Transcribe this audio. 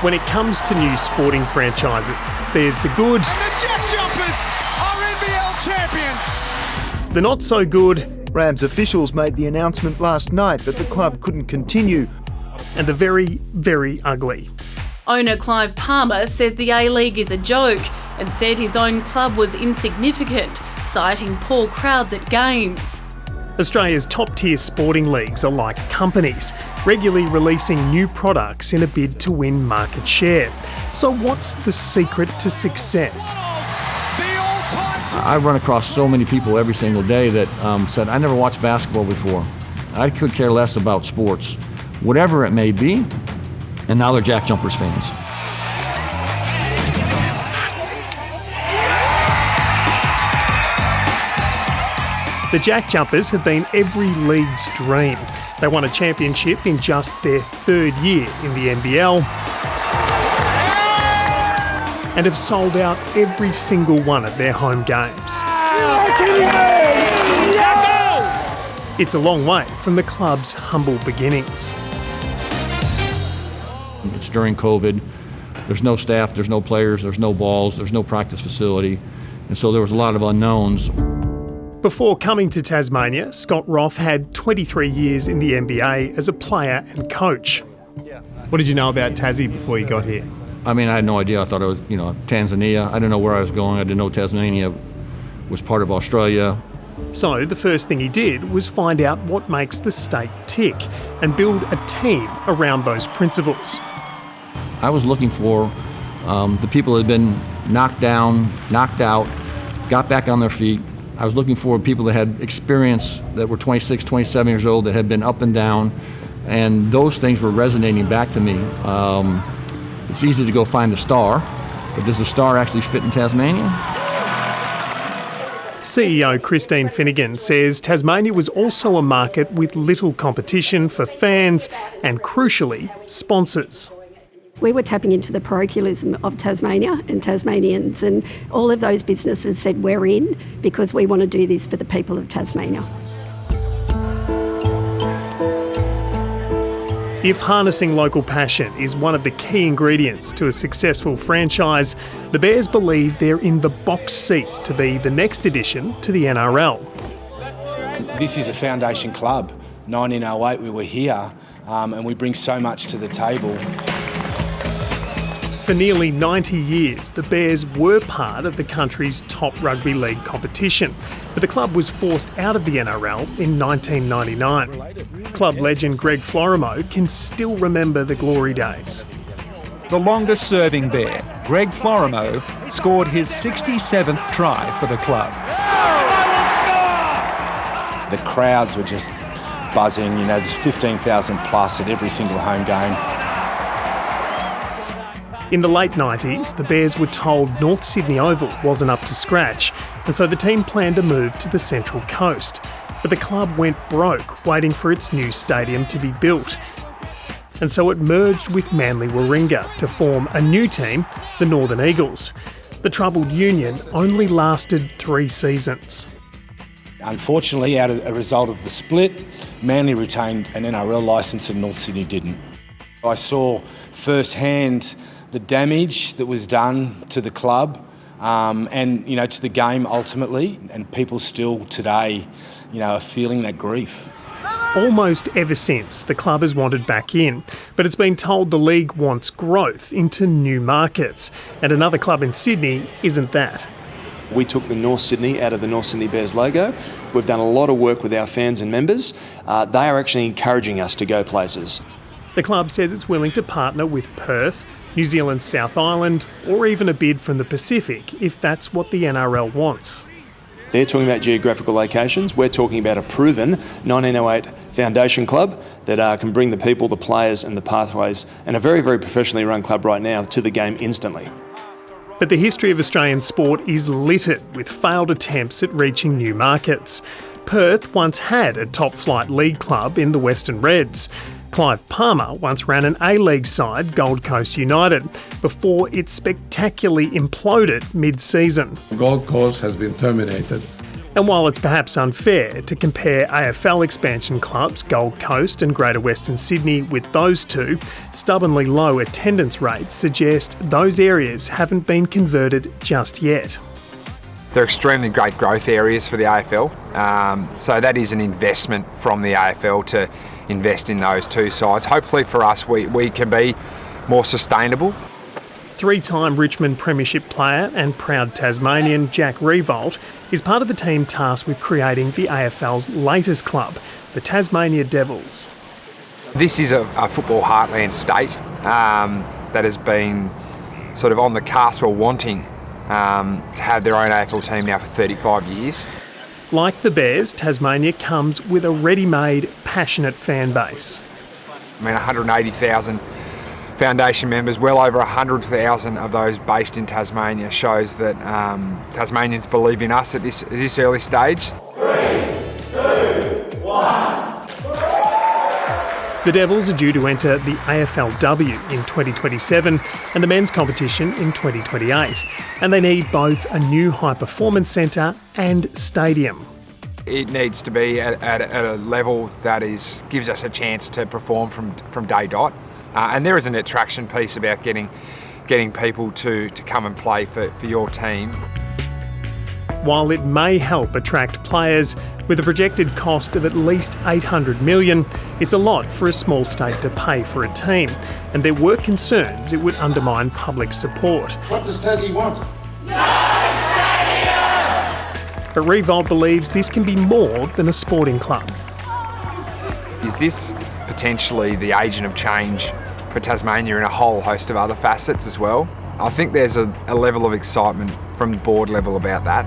When it comes to new sporting franchises, there's the good... And the Jack Jumpers are NBL champions! The not so good... Rams officials made the announcement last night that the club couldn't continue. And the very, very ugly. Owner Clive Palmer says the A-League is a joke and said his own club was insignificant, citing poor crowds at games. Australia's top-tier sporting leagues are like companies, regularly releasing new products in a bid to win market share. So what's the secret to success? I run across so many people every single day that said, I never watched basketball before. I could care less about sports, whatever it may be, and now they're Jack Jumpers fans. The Jack Jumpers have been every league's dream. They won a championship in just their third year in the NBL and have sold out every single one of their home games. It's a long way from the club's humble beginnings. It's during COVID. There's no staff, there's no players, there's no balls, there's no practice facility. And so there was a lot of unknowns. Before coming to Tasmania, Scott Roth had 23 years in the NBA as a player and coach. What did you know about Tassie before you got here? I mean, I had no idea. I thought it was, Tanzania. I didn't know where I was going. I didn't know Tasmania was part of Australia. So the first thing he did was find out what makes the state tick and build a team around those principles. I was looking for the people that had been knocked down, knocked out, got back on their feet. I was looking for people that had experience, that were 26, 27 years old, that had been up and down, and those things were resonating back to me. It's easy to go find the star, but does the star actually fit in Tasmania? CEO Christine Finnegan says Tasmania was also a market with little competition for fans and, crucially, sponsors. We were tapping into the parochialism of Tasmania and Tasmanians, and all of those businesses said we're in because we want to do this for the people of Tasmania. If harnessing local passion is one of the key ingredients to a successful franchise, the Bears believe they're in the box seat to be the next addition to the NRL. This is a foundation club. 1908 we were here, and we bring so much to the table. For nearly 90 years, the Bears were part of the country's top rugby league competition, but the club was forced out of the NRL in 1999. Club legend Greg Florimo can still remember the glory days. The longest-serving Bear, Greg Florimo, scored his 67th try for the club. The crowds were just buzzing, there's 15,000 plus at every single home game. In the late 90s, the Bears were told North Sydney Oval wasn't up to scratch, and so the team planned to move to the Central Coast. But the club went broke waiting for its new stadium to be built. And so it merged with Manly Warringah to form a new team, the Northern Eagles. The troubled union only lasted 3 seasons. Unfortunately, as a result of the split, Manly retained an NRL licence and North Sydney didn't. I saw firsthand the damage that was done to the club and to the game ultimately, and people still today are feeling that grief. Almost ever since, the club has wanted back in, but it's been told the league wants growth into new markets, and another club in Sydney isn't that. We took the North Sydney out of the North Sydney Bears logo. We've done a lot of work with our fans and members. They are actually encouraging us to go places. The club says it's willing to partner with Perth, New Zealand's South Island, or even a bid from the Pacific, if that's what the NRL wants. They're talking about geographical locations. We're talking about a proven 1908 foundation club that can bring the people, the players and the pathways, and a very, very professionally run club right now, to the game instantly. But the history of Australian sport is littered with failed attempts at reaching new markets. Perth once had a top-flight league club in the Western Reds. Clive Palmer once ran an A-League side, Gold Coast United, before it spectacularly imploded mid-season. Gold Coast has been terminated. And while it's perhaps unfair to compare AFL expansion clubs, Gold Coast and Greater Western Sydney, with those two, stubbornly low attendance rates suggest those areas haven't been converted just yet. They're extremely great growth areas for the AFL, so that is an investment from the AFL to invest in those two sides. Hopefully for us, we can be more sustainable. Three-time Richmond Premiership player and proud Tasmanian Jack Riewoldt is part of the team tasked with creating the AFL's latest club, the Tasmania Devils. This is a football heartland state that has been sort of on the cusp or wanting to have their own AFL team now for 35 years. Like the Bears, Tasmania comes with a ready-made, passionate fan base. I mean, 180,000 foundation members, well over 100,000 of those based in Tasmania, shows that Tasmanians believe in us at this early stage. 3, 2, 1. The Devils are due to enter the AFLW in 2027 and the men's competition in 2028. And they need both a new high-performance centre and stadium. It needs to be at a level that gives us a chance to perform from day dot. And there is an attraction piece about getting people to come and play for your team. While it may help attract players, with a projected cost of at least $800 million, it's a lot for a small state to pay for a team, and there were concerns it would undermine public support. What does Tassie want? But Riewoldt believes this can be more than a sporting club. Is this potentially the agent of change for Tasmania in a whole host of other facets as well? I think there's a level of excitement from the board level about that.